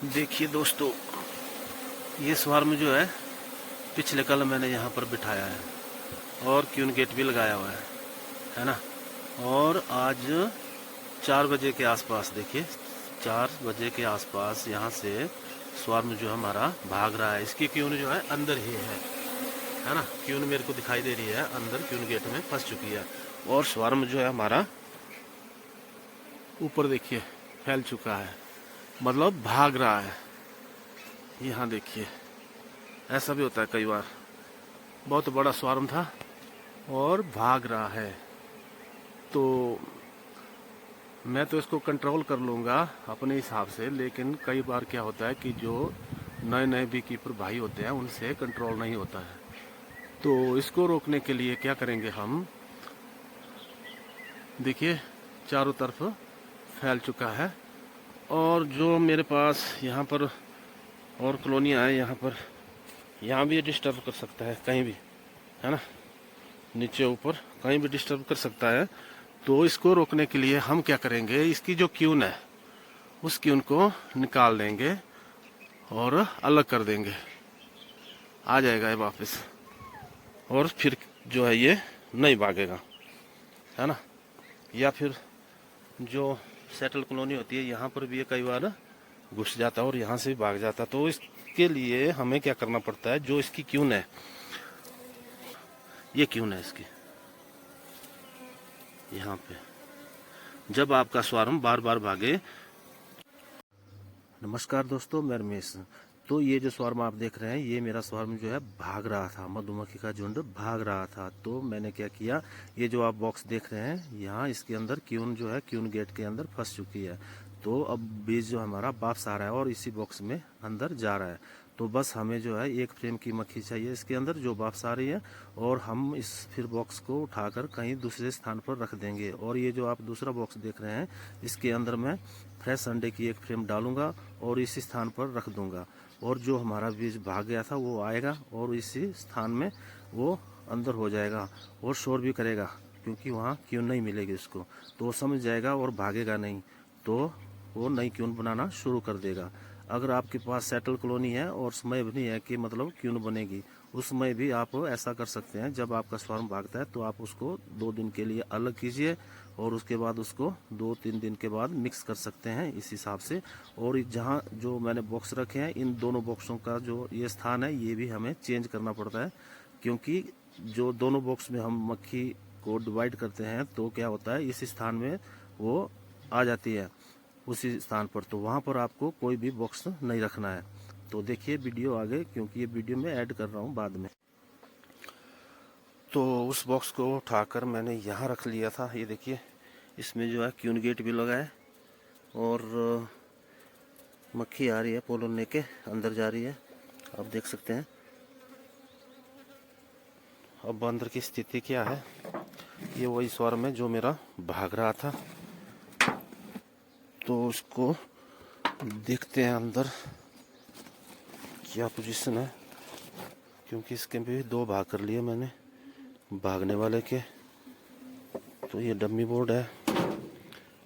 देखिए दोस्तों, ये स्वार्म जो है पिछले कल मैंने यहाँ पर बिठाया है और क्यून गेट भी लगाया हुआ है ना। और आज 4 बजे के आसपास देखिए, 4 बजे के आसपास यहाँ से स्वार्म जो हमारा भाग रहा है। इसकी क्यून जो है अंदर ही है ना। क्यून मेरे को दिखाई दे रही है अंदर, क्यून गेट में फंस चुकी है। और स्वार्म जो है हमारा ऊपर देखिए फैल चुका है, मतलब भाग रहा है। यहाँ देखिए, ऐसा भी होता है कई बार, बहुत बड़ा स्वार्म था और भाग रहा है। तो मैं तो इसको कंट्रोल कर लूँगा अपने हिसाब से, लेकिन कई बार क्या होता है कि जो नए नए बी कीपर भाई होते हैं उनसे कंट्रोल नहीं होता है। तो इसको रोकने के लिए क्या करेंगे हम, देखिए चारों तरफ फैल चुका है। और जो मेरे पास यहाँ पर और कॉलोनियाँ हैं, यहाँ भी डिस्टर्ब कर सकता है कहीं भी, है ना। नीचे ऊपर कहीं भी डिस्टर्ब कर सकता है। तो इसको रोकने के लिए हम क्या करेंगे, इसकी जो क्यून है उस क्यून को निकाल देंगे और अलग कर देंगे। आ जाएगा ये वापस, और फिर जो है ये नहीं भागेगा, है ना। या फिर जो सेटल कॉलोनी होती है यहाँ पर भी ये कई बार घुस जाता है और यहाँ से भी भाग जाता है। तो इसके लिए हमें क्या करना पड़ता है, जो इसकी क्यून है, ये क्यून है इसकी, यहाँ पे जब आपका स्वार्म बार बार भागे। नमस्कार दोस्तों, मैं रमेश। तो ये जो स्वार्म आप देख रहे हैं, ये मेरा स्वार्म जो है भाग रहा था, मधुमक्खी का झुंड भाग रहा था। तो मैंने क्या किया, ये जो आप बॉक्स देख रहे हैं यहाँ, इसके अंदर क्यून जो है क्यून गेट के अंदर फंस चुकी है। तो अब बीज जो हमारा वापस आ रहा है और इसी बॉक्स में अंदर जा रहा है। तो बस हमें जो है एक फ्रेम की मक्खी चाहिए इसके अंदर जो वापस आ रही है, और हम इस फिर बॉक्स को उठाकर कहीं दूसरे स्थान पर रख देंगे। और ये जो आप दूसरा बॉक्स देख रहे हैं, इसके अंदर मैं फ्रेश अंडे की एक फ्रेम डालूंगा और इसी स्थान पर रख दूंगा। और जो हमारा बीज भाग गया था वो आएगा और इसी स्थान में वो अंदर हो जाएगा और शोर भी करेगा, क्योंकि वहाँ क्यून नहीं मिलेगी उसको। तो वो समझ जाएगा और भागेगा नहीं, तो वो नई क्यून बनाना शुरू कर देगा। अगर आपके पास सेटल कॉलोनी है और समय भी नहीं है कि मतलब क्यून बनेगी, उस समय भी आप ऐसा कर सकते हैं। जब आपका स्वार्म भागता है तो आप उसको 2 दिन के लिए अलग कीजिए और उसके बाद उसको 2-3 दिन के बाद मिक्स कर सकते हैं इस हिसाब से। और जहाँ जो मैंने बॉक्स रखे हैं, इन दोनों बॉक्सों का जो ये स्थान है ये भी हमें चेंज करना पड़ता है, क्योंकि जो दोनों बॉक्स में हम मक्खी को डिवाइड करते हैं तो क्या होता है, इस स्थान में वो आ जाती है उसी स्थान पर। तो वहाँ पर आपको कोई भी बॉक्स नहीं रखना है। तो देखिए वीडियो आगे, क्योंकि ये वीडियो में ऐड कर रहा हूँ बाद में। तो उस बॉक्स को उठाकर मैंने यहाँ रख लिया था। ये देखिए, इसमें जो है क्यून गेट भी लगा है और मक्खी आ रही है पोलन लेके अंदर जा रही है, आप देख सकते हैं। अब अंदर की स्थिति क्या है, ये वही स्वार्म है जो मेरा भाग रहा था। तो उसको देखते हैं अंदर क्या पोजीशन है, क्योंकि इसके भी 2 भाग कर लिए मैंने भागने वाले के। तो ये डमी बोर्ड है,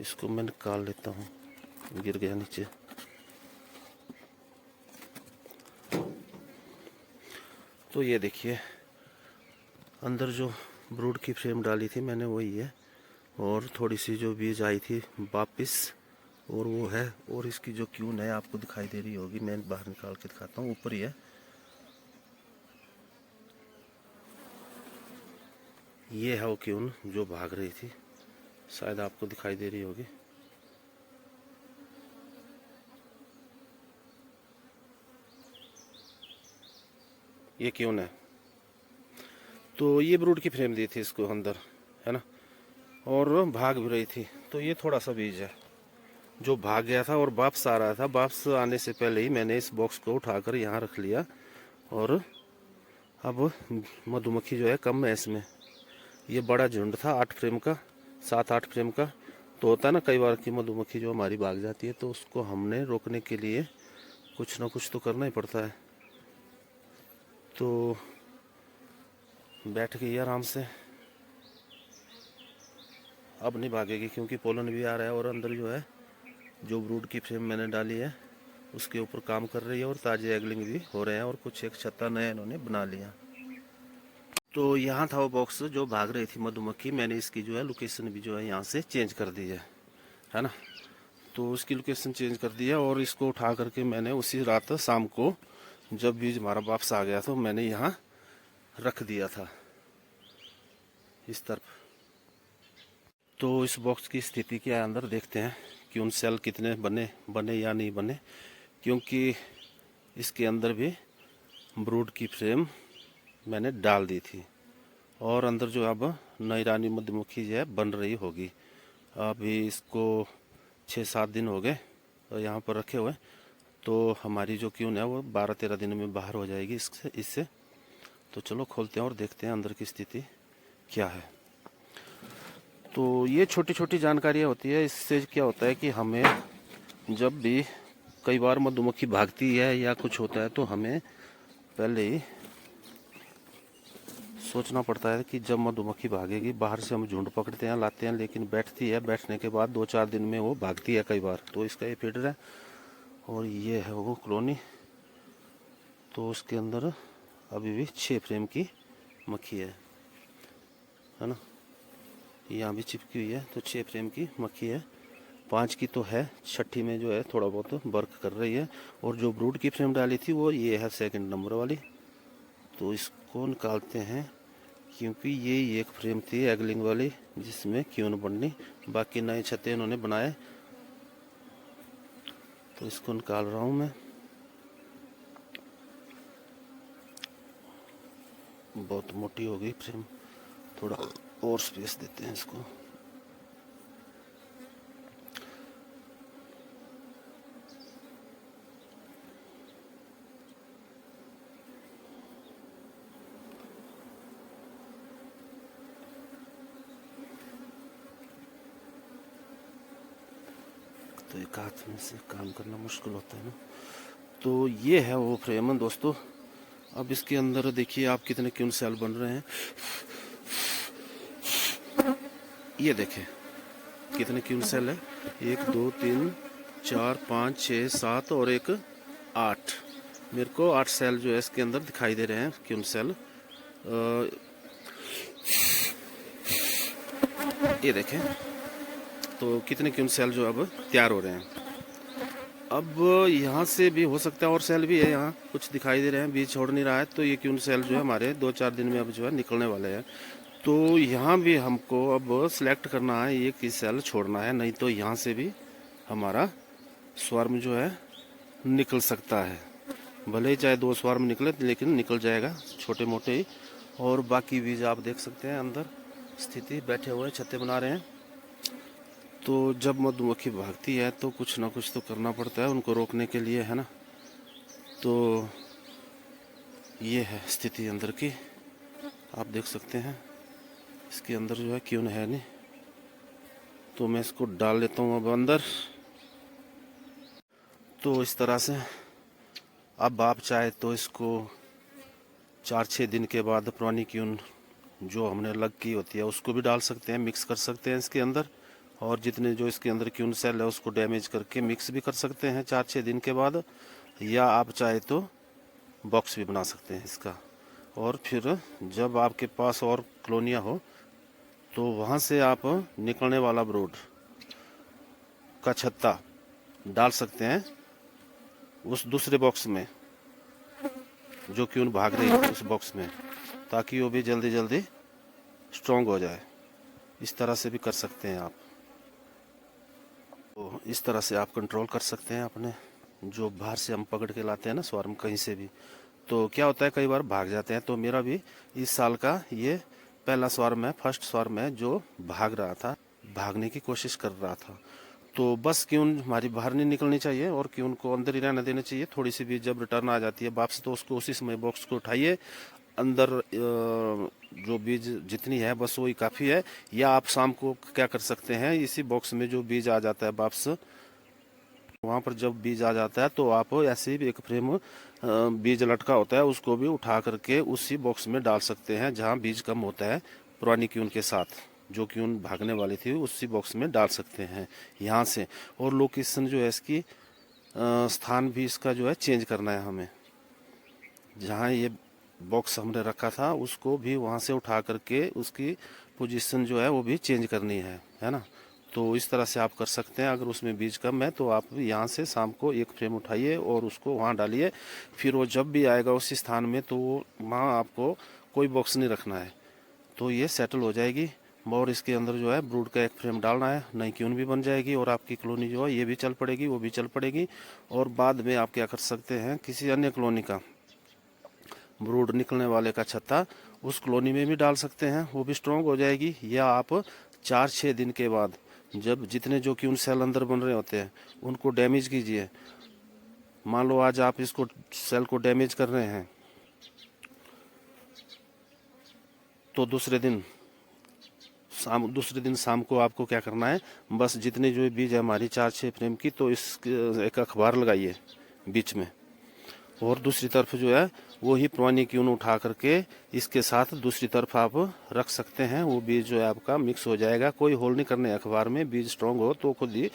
इसको मैं निकाल लेता हूँ, गिर गया नीचे। तो ये देखिए, अंदर जो ब्रूड की फ्रेम डाली थी मैंने वही है, और थोड़ी सी जो बीज आई थी वापिस, और वो है। और इसकी जो क्यून है आपको दिखाई दे रही होगी, मैं बाहर निकाल के दिखाता हूँ, ऊपर ही है। ये है वो क्यून जो भाग रही थी, शायद आपको दिखाई दे रही होगी। ये क्यून है। तो ये ब्रूड की फ्रेम दी थी इसको अंदर, है ना, और भाग भी रही थी। तो ये थोड़ा सा बीज है जो भाग गया था और वापस आ रहा था। वापस आने से पहले ही मैंने इस बॉक्स को उठाकर यहाँ रख लिया। और अब मधुमक्खी जो है कम है इसमें। ये बड़ा झुंड था 8 फ्रेम का, 7-8 फ्रेम का। तो होता है ना कई बार कि मधुमक्खी जो हमारी भाग जाती है, तो उसको हमने रोकने के लिए कुछ ना कुछ तो करना ही पड़ता है। तो बैठ गई आराम से, अब नहीं भागेगी क्योंकि पोलन भी आ रहा है। और अंदर जो है जो ब्रूड की फ्रेम मैंने डाली है उसके ऊपर काम कर रही है और ताजे एगलिंग भी हो रहे हैं और कुछ एक छत्ता नया इन्होंने बना लिया। तो यहाँ था वो बॉक्स जो भाग रही थी मधुमक्खी, मैंने इसकी जो है लोकेशन भी जो है यहाँ से चेंज कर दी है ना। तो उसकी लोकेशन चेंज कर दिया और इसको उठा करके मैंने उसी रात शाम को जब बीज हमारा वापस आ गया तो मैंने यहाँ रख दिया था इस तरफ। तो इस बॉक्स की स्थिति क्या है अंदर देखते हैं कि उन सेल कितने बने या नहीं बने, क्योंकि इसके अंदर भी ब्रूड की फ्रेम मैंने डाल दी थी और अंदर जो अब नई रानी मधुमक्खी जो है बन रही होगी। अभी इसको 6-7 दिन हो गए यहाँ पर रखे हुए, तो हमारी जो क्यून है वो 12-13 दिन में बाहर हो जाएगी इससे। तो चलो खोलते हैं और देखते हैं अंदर की स्थिति क्या है। तो ये छोटी छोटी जानकारियाँ होती है, इससे क्या होता है कि हमें जब भी कई बार मधुमक्खी भागती है या कुछ होता है तो हमें पहले ही सोचना पड़ता है कि जब मधुमक्खी भागेगी, बाहर से हम झुंड पकड़ते हैं लाते हैं, लेकिन बैठती है, बैठने के बाद 2-4 दिन में वो भागती है कई बार। तो इसका ये फीडर है और ये है वो कॉलोनी। तो उसके अंदर अभी भी 6 फ्रेम की मक्खी है ना, यहाँ भी चिपकी हुई है। तो 6 फ्रेम की मक्खी है, 5 की तो है, 6ठी में जो है थोड़ा बहुत वर्क कर रही है। और जो ब्रूड की फ्रेम डाली थी वो ये है 2nd नंबर वाली। तो इसको निकालते हैं क्योंकि ये एक फ्रेम थी एगलिंग वाली जिसमें क्यून बननी, बाकी नए छत्ते इन्होंने बनाए। तो इसको निकाल रहा हूँ मैं। बहुत मोटी हो गई फ्रेम, थोड़ा और स्पेस देते हैं इसको। तो एक हाथ में से काम करना मुश्किल होता है ना। तो ये है वो फ्रेम दोस्तों। अब इसके अंदर देखिए आप कितने क्यून सेल बन रहे हैं, ये देखें कितने क्यून सेल है, 1 2 3 4 5 6 7 और एक 8। मेरे को 8 सेल जो है इसके अंदर दिखाई दे रहे हैं क्यून सेल। ये देखें तो कितने क्यून सेल जो अब तैयार हो रहे हैं। अब यहाँ से भी हो सकता है और सेल भी है, यहाँ कुछ दिखाई दे रहे हैं, बीज छोड़ नहीं रहा है। तो ये क्यून सेल जो है हमारे 2-4 दिन में अब जो है निकलने वाले हैं। तो यहाँ भी हमको अब सिलेक्ट करना है ये किस सेल छोड़ना है, नहीं तो यहाँ से भी हमारा स्वार्म जो है निकल सकता है। भले ही चाहे 2 स्वार्म निकले लेकिन निकल जाएगा छोटे मोटे ही। और बाकी बीज आप देख सकते हैं अंदर स्थिति, बैठे हुए छत्ते बना रहे हैं। तो जब मधुमक्खी भागती है तो कुछ ना कुछ तो करना पड़ता है उनको रोकने के लिए, है ना। तो ये है स्थिति अंदर की, आप देख सकते हैं। इसके अंदर जो है क्यों है नहीं, तो मैं इसको डाल लेता हूँ अब अंदर। तो इस तरह से अब आप चाहे तो इसको 4-6 दिन के बाद पुरानी क्यून जो हमने अलग की होती है उसको भी डाल सकते हैं, मिक्स कर सकते हैं इसके अंदर। और जितने जो इसके अंदर क्यून सेल है उसको डैमेज करके मिक्स भी कर सकते हैं 4-6 दिन के बाद, या आप चाहे तो बॉक्स भी बना सकते हैं इसका। और फिर जब आपके पास और कॉलोनियाँ हो तो वहाँ से आप निकलने वाला ब्रूड का छत्ता डाल सकते हैं उस दूसरे बॉक्स में जो क्यून भाग रही है उस बॉक्स में, ताकि वो भी जल्दी जल्दी स्ट्रॉन्ग हो जाए। इस तरह से भी कर सकते हैं आप। तो इस तरह से आप कंट्रोल कर सकते हैं अपने जो बाहर से हम पकड़ के लाते हैं ना स्वार्म कहीं से भी। तो क्या होता है कई बार भाग जाते हैं। तो मेरा भी इस साल का ये पहला स्वार्म है, फर्स्ट स्वार्म है जो भाग रहा था, भागने की कोशिश कर रहा था। तो बस क्यून हमारी बाहर नहीं निकलनी चाहिए और क्यून को अंदर ही रहने देना चाहिए। थोड़ी सी भी जब रिटर्न आ जाती है वापस तो उसको उसी समय बॉक्स को उठाइए, अंदर जो बीज जितनी है बस वही काफ़ी है। या आप शाम को क्या कर सकते हैं, इसी बॉक्स में जो बीज आ जाता है वापस, वहाँ पर जब बीज आ जाता है तो आप ऐसे ही एक फ्रेम बीज लटका होता है उसको भी उठा करके उसी बॉक्स में डाल सकते हैं जहाँ बीज कम होता है। पुरानी क्यून के साथ जो क्यून भागने वाली थी उसी बॉक्स में डाल सकते हैं यहाँ से। और लोकेशन जो है इसकी स्थान भी इसका जो है चेंज करना है हमें। जहाँ ये बॉक्स हमने रखा था उसको भी वहाँ से उठा करके उसकी पोजीशन जो है वो भी चेंज करनी है ना। तो इस तरह से आप कर सकते हैं। अगर उसमें बीज कम है तो आप यहाँ से शाम को एक फ्रेम उठाइए और उसको वहाँ डालिए। फिर वो जब भी आएगा उस स्थान में तो वहाँ आपको कोई बॉक्स नहीं रखना है, तो ये सेटल हो जाएगी। और इसके अंदर जो है ब्रूड का एक फ्रेम डालना है, नई क्यून भी बन जाएगी और आपकी कॉलोनी जो है ये भी चल पड़ेगी, वो भी चल पड़ेगी। और बाद में आप क्या कर सकते हैं, किसी अन्य कॉलोनी का ब्रूड निकलने वाले का छत्ता उस कॉलोनी में भी डाल सकते हैं, वो भी स्ट्रॉन्ग हो जाएगी। या आप 4-6 दिन के बाद जब जितने जो क्यून सेल अंदर बन रहे होते हैं उनको डैमेज कीजिए। मान लो आज आप इसको सेल को डैमेज कर रहे हैं तो दूसरे दिन शाम को आपको क्या करना है, बस जितने जो बीज है हमारी 4-6 फ्रेम की, तो इस एक अखबार लगाइए बीच में और दूसरी तरफ जो है वो ही पुरानी क्यून उठा करके इसके साथ दूसरी तरफ आप रख सकते हैं। वो बीज जो है आपका मिक्स हो जाएगा। कोई होल नहीं करने अखबार में, बीज स्ट्रांग हो तो खुद ही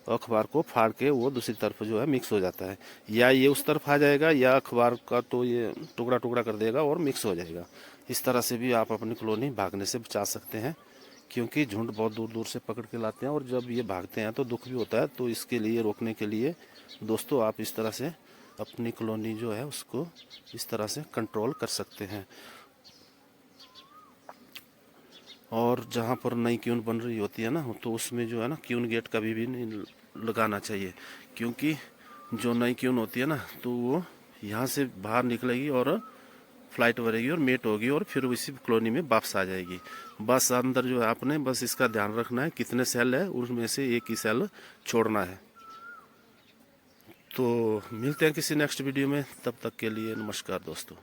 अखबार को फाड़ के वो दूसरी तरफ जो है मिक्स हो जाता है। या ये उस तरफ आ जाएगा या अखबार का तो ये टुकड़ा टुकड़ा कर देगा और मिक्स हो जाएगा। इस तरह से भी आप अपनी कॉलोनी भागने से बचा सकते हैं, क्योंकि झुंड बहुत दूर दूर से पकड़ के लाते हैं और जब ये भागते हैं तो दुख भी होता है। तो इसके लिए रोकने के लिए दोस्तों आप इस तरह से अपनी कॉलोनी जो है उसको इस तरह से कंट्रोल कर सकते हैं। और जहाँ पर नई क्यून बन रही होती है ना, तो उसमें जो है ना क्यून गेट कभी भी नहीं लगाना चाहिए, क्योंकि जो नई क्यून होती है ना तो वो यहाँ से बाहर निकलेगी और फ्लाइट भरेगी और मेट होगी और फिर इसी कॉलोनी में वापस आ जाएगी। बस अंदर जो है आपने बस इसका ध्यान रखना है कितने सेल है, उसमें से एक ही सेल छोड़ना है। तो मिलते हैं किसी नेक्स्ट वीडियो में, तब तक के लिए नमस्कार दोस्तों।